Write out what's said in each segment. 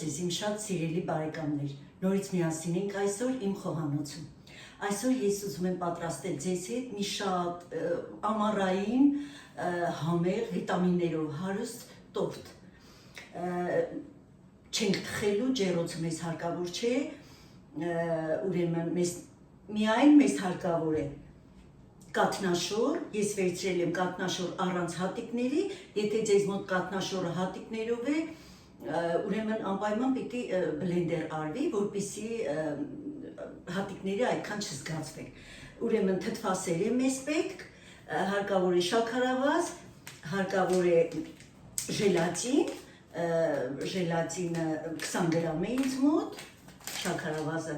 ձեզ իմ շատ սիրելի բարեկամներ, նորից միասին ենք այսօր իմ խոհանոցում։ Այսօր ես ուզում եմ պատրաստել ձեզ հետ մի շատ ամառային համեղ վիտամիններով հարուստ տորտ։ Չենք թխելու, ջեռոցը մեզ հարկավոր չէ, ուրեմն միայն մեզ հարկավոր է կաթնաշոր, ես վերցրել եմ կաթնաշոր առանց հատիկների, եթե ձեզ մոտ կաթնաշորը հատիկներով է, ուրեմն անպայման պիտի բլենդեր արվի, որպեսզի հատիկները այդքան չզգացվեն։ Ուրեմն թթվասեր է մեզ պետք, հարկավոր է շաքարավազ, հարկավոր է ժելատին, ժելատինը 20 գրամ է ինձ մոտ, շաքարավազը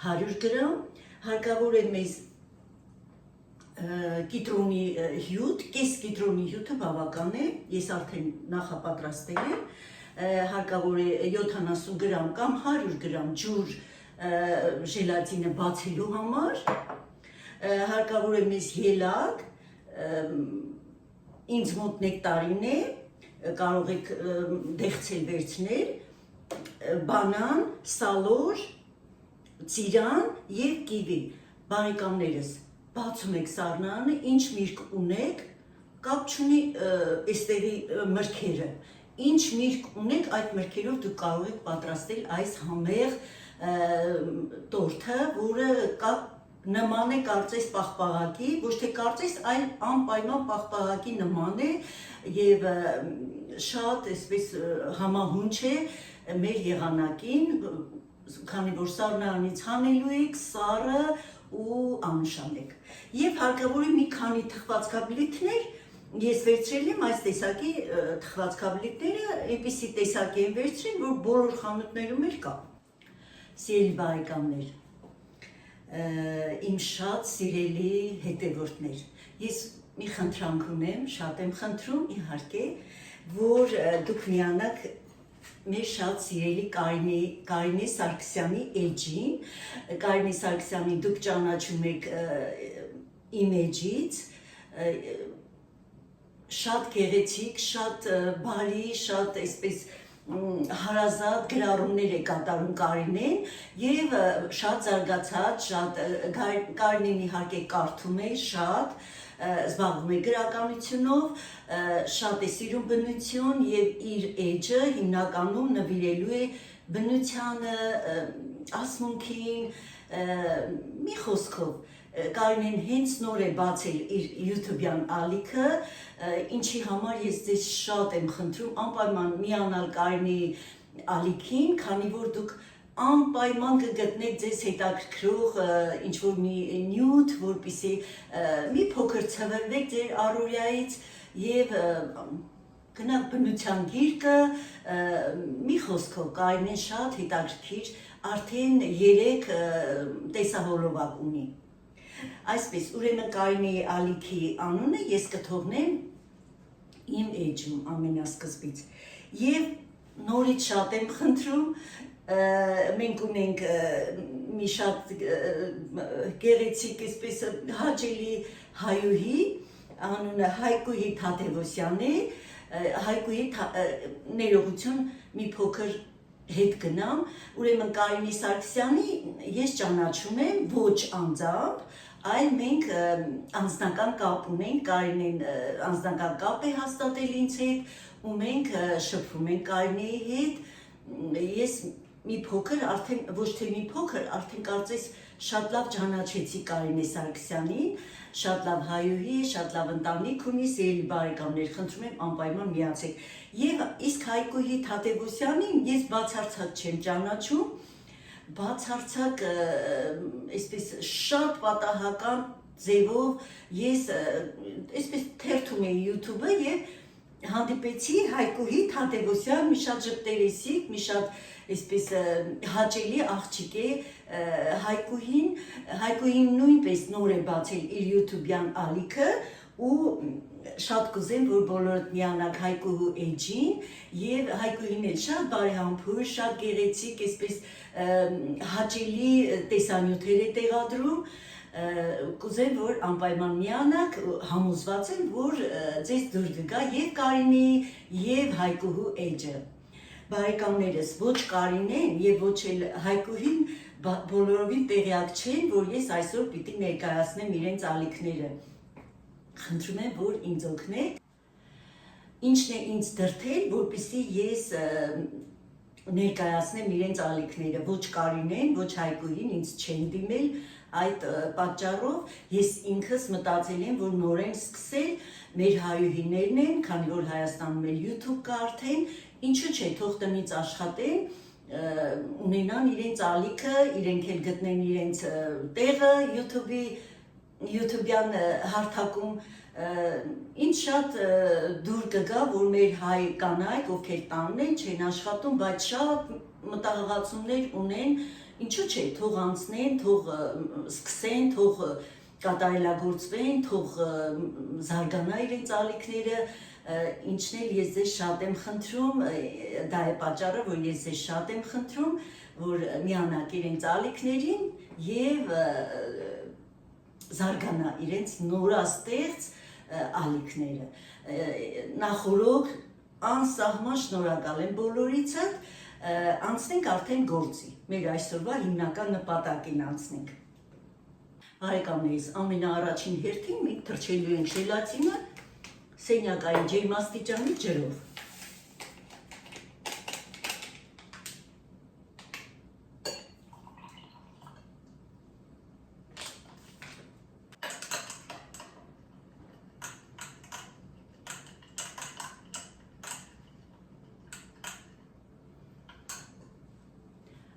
100 գրամ, հարկավոր է մեզ կիտրոնի հյութ, կես կիտրոնի հյութը բավական է, ես արդեն նախապատրաստել եմ, հարկավոր է 70 գրամ կամ 100 գրամ ջուր ժելատինը բացելու համար, հարկավոր է մեզ ելակ, ինձ մոտ նեկտարին է, կարող եք դեղցել վերցնել, բանան, սալոր, ծիրան և կիվի, բարեկամներս, բացում եք սառնարանը, ինչ միրգ ունեք, կապ չունի էստեղի մրգերը, ինչ միրգ ունեք, այդ մրգերով դուք կարող եք պատրաստել այս համեղ տորթը, որը նման է կարծես պաղպաղակի, ոչ թե կարծես, այլ անպայման պաղպաղակի նման է և շատ համահունչ է մեր եղանակին, քանի որ սառնարանից հանելու եք, սառը ու աննշան եք։ Եվ հարկավոր է մի քանի թխվածքաբլիթներ, ես վերցրել եմ այս տեսակի թխվածքաբլիթները, այնպիսի տեսակի եմ վերցրել, որ բոլոր խանութներում էլ կա։ Սիրելի բարեկամներ, իմ շատ սիրելի հետևորդներ, ես մի խնդրանք ունեմ, շատ եմ խնդրում իհարկե, որ դուք միանաք մեր շատ սիրելի Կարինե Սարգսյանի էջին, Կարինե Սարգսյանի դուք ճանաչում եք իմ էջից, շատ գեղեցիկ, շատ բարի, շատ այսպես հարազատ գրառումներ է կատարում Կարինեն և շատ զարգացած, Կարինեն իհարկե կարդում է շատ, զբաղվում է գրականությունով, շատ է սիրում բնություն և իր էջը հիմնականում նվիրելու է բնությանը, ասմունքին, մի խոսքով, Կարինեն հենց նոր է բացել իր յութուբյան ալիքը, ինչի համար ես ձեզ շատ եմ խնդրում անպայման միանալ Կարինեի ալիքին, քանի որ դուք անպայման կգտնեք ձեզ հետաքրքրող ինչ-որ մի նյութ, որպեսզի մի փոքր ցվրվեք ձեր առօրյայից և գնաք բնության գիրկը, մի խոսքով Կարինեն շատ հետաքրքիր, արդեն 3 տեսահոլովակ ունի։ Այսպես, ուրեմն Կարինեի ալիքի անունը ես կթողնեմ իմ էջում ամենասկզբից և նորից շատ եմ խնդրում, մենք ունենք մի շատ գեղեցիկ, այսպես հաճելի հայուհի, անունը Հայկուհի Թադևոսյան է, Հայկուհի ներողություն մի փոքր հետ գնամ, ուրեմն Կարինե Սարգսյանի ես ճանաչում եմ ոչ անձամբ, այլ մենք անձնական կապ ունենք, Կարինեն անձնական կապ է հաստատել ինձ հետ ու մենք շփվում ենք Կարինեի հետ, ես մի փոքր, արդեն ոչ թե մի փոքր, արդեն կարծես շատ լավ ճանաչեցի Կարինե Սարգսյանին, շատ լավ հայուհի, շատ լավ ընտանիք ունի, սիրելի բարեկամներ, խնդրում եմ անպայման միացեք։ Եվ իսկ Հայկուհի Թադևոսյանին ես բացարձակ չեմ ճանաչում, բացարձակ այսպես շատ պատահական ձևով ես այսպես թերթում էի յութուբը և հանդիպեցի Հայկուհի Թադևոսյան, մի շատ ժպտերեսիկ, մի շատ այսպես հաճելի աղջիկ է Հայկուհին նույնպես նոր է բացել իր յութուբյան ալիքը ու շատ կուզեմ, որ բոլորդ միանաք Հայկուհու էջին և Հայկուհին էլ շատ բարեհամբույր, շատ գեղեցիկ, այսպես հաճելի տեսանյութեր է տեղադրում, կուզեմ, որ անպայման միանաք, համոզված եմ, որ ձեզ դուր կգա և Կարինեի և Հայկուհու էջը։ բարեկամներս ոչ Կարինեն եւ ոչ էլ Հայկուհին բոլորովին տեղյակ չեն, որ ես այսօր պիտի ներկայացնեմ իրենց ալիքները։ Խնդրում եմ, որ ինձ օգնեք։ Ինչն է ինձ դրդել, որպեսզի ես ներկայացնեմ իրենց ալիքները, ոչ Կարինեն, ոչ Հայկուհին ինձ չեն դիմել, այդ պատճառով ես ինքս մտածել եմ, որ նորեն սկսել մեր հայուհիներն են, քանի որ Հայաստանում էլ YouTube կա արդեն, ինչու՞ չէ, թող տնից աշխատեն, ունենան իրենց ալիքը, իրենք էլ գտնեն իրենց տեղը YouTube-յան հարթակում, ինձ շատ դուր կգա, որ մեր հայ կանայք, ովքեր տանն են, չեն աշխատում, բայց շատ մտահղացումներ ունեն, ինչու՞ չէ, թող անցնեն, թող սկսեն, թող կատարելագործվեն, թող զարգանա իրենց ալիքները, ինչն էլ ես ձեզ շատ եմ խնդրում, դա է պատճառը, որ ես ձեզ շատ եմ խնդրում, որ միանաք իրենց ալիքներին և զարգանա իրենց նորաստեղծ ալիքները։ Նախորոք անսահման շնորհակալ եմ բոլորիցդ, անցնենք արդեն գործի, մեր այսօրվա հիմնական նպատակին անցնենք։ Բարեկամներիս, ամենաառաջին հերթին մենք թրջելու ենք ժելատինը սենյակային ջերմաստիճանի ջրով։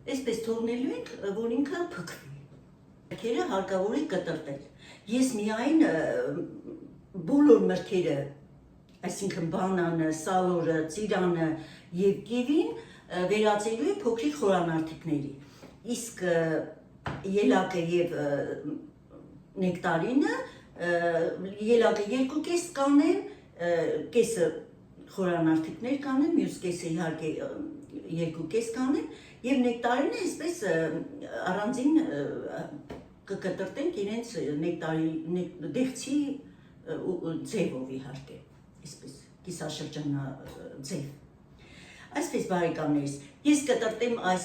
Այսպես թողնելու ենք, որ ինքը փքվի։ Մրգերը հարկավոր է կտրտել։ Ես միայն բոլոր մրգերը, այսինքն բանանը, սալորը, ծիրանը և կիվին վերածելու եմ փոքրիկ խորանարդիկների։ Իսկ ելակը և նեկտարինը, ելակը 2/5 կանեմ, կեսը խորանարդիկներ կանեմ, մյուս կեսը իհարկե 2/5 կանեմ, և նեկտարինը այսպես առանձին կկտրտենք իրենց դեղցի ձևով իհարկե, այսպես կիսաշրջանաձև։ Այսպես բարեկամներիս, ես կտրտեմ այս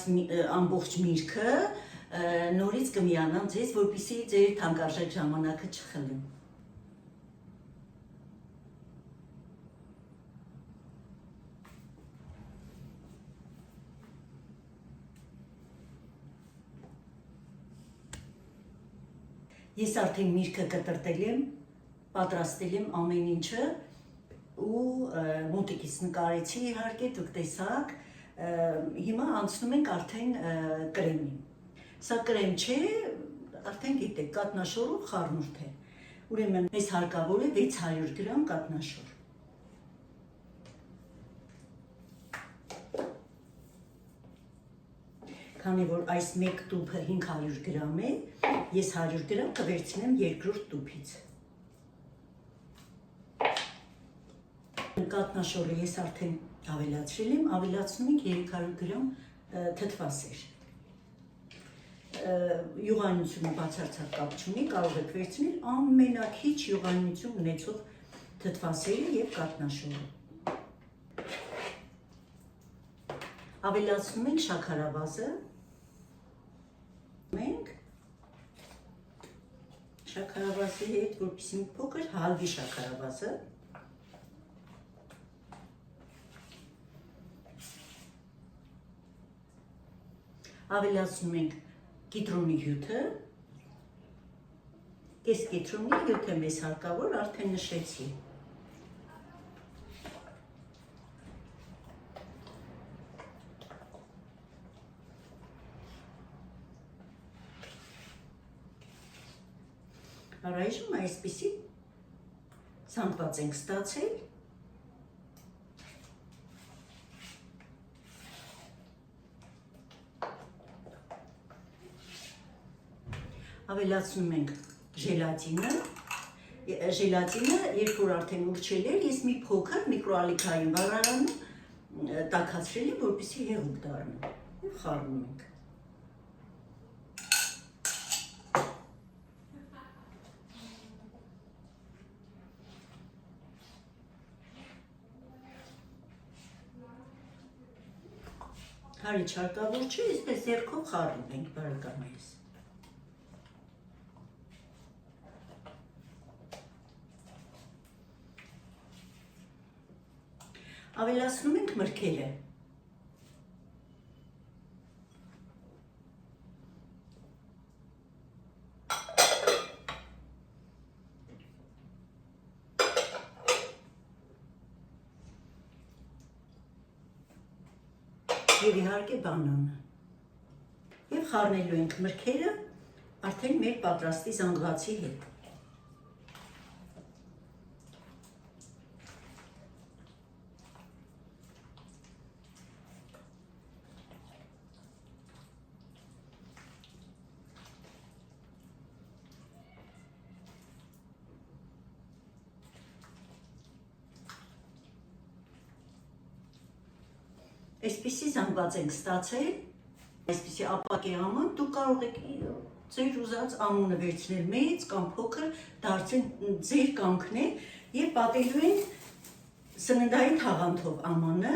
ամբողջ միրգը, նորից կմիանամ ձեզ, որպեսզի ձեր թանկարժեք ժամանակը չխլեմ։ Ես արդեն միրգը կտրտել եմ, պատրաստել եմ ամեն ինչը ու մոտիկից նկարեցի իհարկե, դուք տեսաք, հիմա անցնում ենք արդեն կրեմին։ Սա կրեմ չէ, արդեն գիտեք, կատնաշորով խառնուրդ է։ Ուրեմն մեզ հարկավոր է 600 գրամ կատնաշոր։ Քանի որ այս մեկ տուփը 500 գրամ է, ես 100 գրամ կվերցնեմ երկրորդ տուփից։ Կատնաշորը ես արդեն ավելացրել եմ, ավելացնում ենք 300 գրամ թթվասեր։ Յուղանությունը բացարձակ կապ չունի, կարող եք վերցնել ամենաքիչ յուղանություն ունեցող թթվասերը և կատնաշորը։ Ավելացնում ենք շաքարավազը, շաքարավազի հետ, որպեսզի մի փոքր հալվի շաքարավազը։ Ավելացնում ենք կիտրոնի հյութը, կես կիտրոնի հյութը մեզ հարկավոր, արդեն նշեցի։ Առայժմ այսպիսի ցանկված ենք ստացել։ Ավելացնում ենք ժելատինը, երբ որ արդեն ուրչել էր, ես մի փոքր միկրոալիքային վառարանում տաքացրել եմ, որպեսզի հեղուկ դառնա, և խառնում ենք։ Հարի չարկավոր չէ, այսպես ձեռքով խառնում ենք բարեկամներս։ Ավելացնում ենք մրգերը։ Եվ իհարկե բանանը։ Եվ խառնելու ենք մրգերը արդեն մեր պատրաստի զանգվածի հետ։ Այսպիսի զանգված ենք ստացել, այսպիսի ապակի աման, դուք կարող եք ձեր ուզած ամունը վերցնել մեծ կամ փոքր, դարձնել ձեր կամքն է եւ պատելու ենք սննդային թաղանթով ամանը,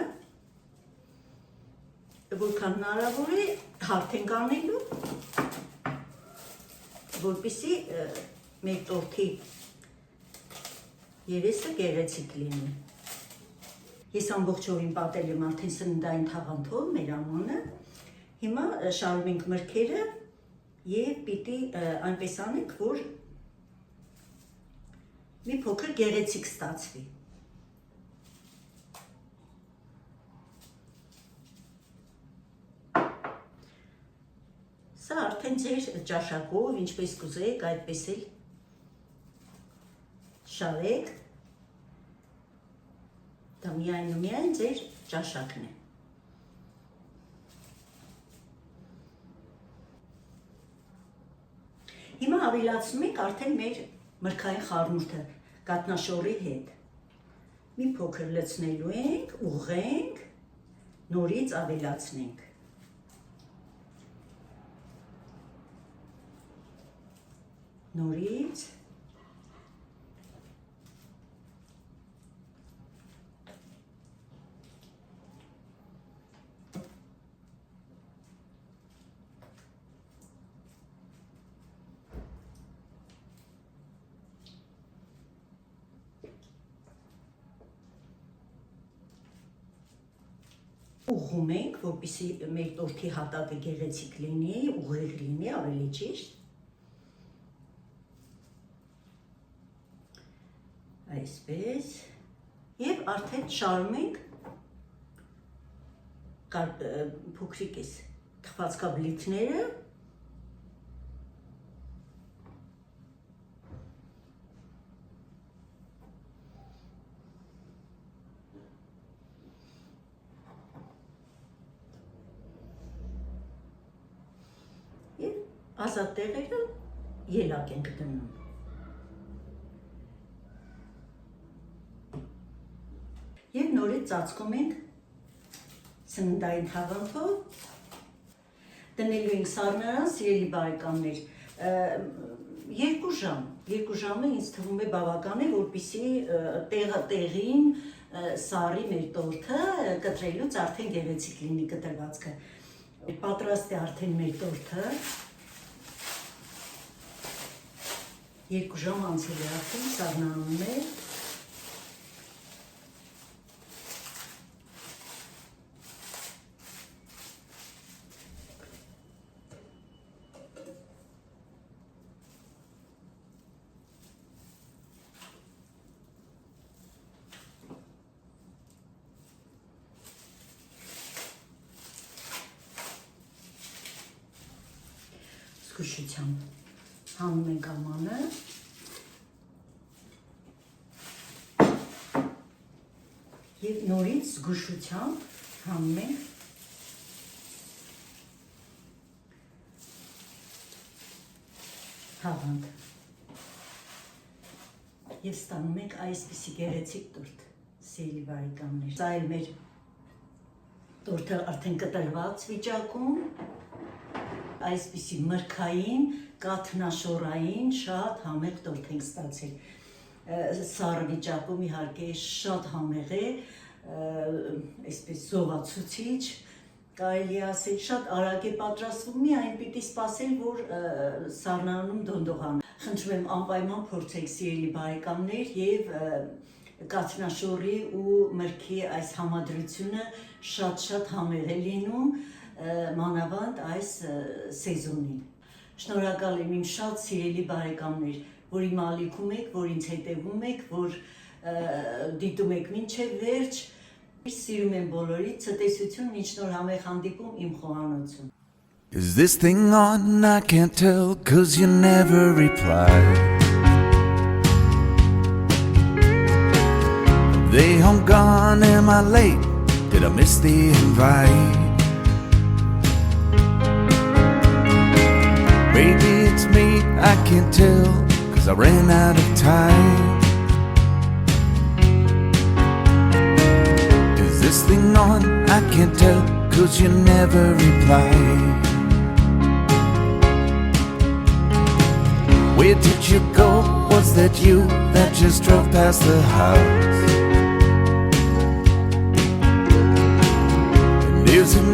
որքան հնարավոր է հարթ ենք անելու, որպեսզի մեր տորթի երեսը գեղեցիկ լինի։ Ես ամբողջովին պատել եմ արդեն սննդային թաղանթով մեր ամանը, հիմա շարում ենք մրգերը և պիտի այնպես անենք, որ մի փոքր գեղեցիկ ստացվի։ Սա արդեն ձեր ճաշակով, ինչպես կուզեք, այդպես էլ շարեք, դա միայն ու միայն ձեր ճաշակն է։ Հիմա ավելացնում ենք արդեն մեր մրգային խառնուրդը կատնաշորի հետ։ Մի փոքր լցնելու ենք, ուղղենք, նորից ավելացնենք։ Նորից ուղղում ենք, որպեսզի մեր տորթի հատակը գեղեցիկ լինի, ուղիղ լինի, ավելի ճիշտ։ Այսպես, և արդեն շարում ենք փոքրիկ էս թխվածքաբլիթները, ազատ տեղերը ելակ ենք դնում։ Եվ նորից ծածկում ենք սննդային թաղանթով։ Դնելու ենք սառնարան, սիրելի բարեկամներ, 2 ժամ։ 2 ժամը ինձ թվում է բավական է, որպեսզի տեղը տեղին սառի մեր տորթը, կտրելուց արդեն գեղեցիկ լինի կտրվածքը։ Պատրաստ է արդեն մեր տորթը։ 2 ժամ անցել է արդեն, սառնանում է։ Զգուշությամբ հանում ենք ամանը և նորից զգուշությամբ հանում ենք թաղանթ և ստանում ենք այսպիսի գեղեցիկ տորթ, սիրելի բարեկամներ։ Սա էլ մեր տորթը արդեն կտրված վիճակում, այսպիսի մրգային, կաթնաշորային, շատ համեղ տորթ ենք ստացել։ Սառը վիճակում իհարկե շատ համեղ է, այսպես զովացուցիչ, Կարելի ասել շատ արագ է պատրաստվում, միայն պիտի սպասել, որ սառնանում դոնդողան։ Խնդրում եմ անպայման փորձեք սիրելի բարեկամներ եւ կաթնաշորի ու մրգի այս համադրությունը շատ համեղ է լինում, մանավանդ այս սեզոնին։ Շնորհակալ եմ իմ շատ սիրելի բարեկամներ, որ իմ ալիքում եք, որ ինձ հետևում եք, որ դիտում եք մինչև վերջ։ Սիրում եմ բոլորիդ, ցտեսություն, ինչ նոր համեղ հանդիպում իմ խոհանոցում։ Is this thing on? I can't tell, 'cause you never reply. They home gone, am I late? Did I miss the invite? Maybe it's me, I can't tell, 'cause I ran out of time. Is this thing on? I can't tell, 'cause you never reply. Where did you go? Was that you that just drove past the house? And is it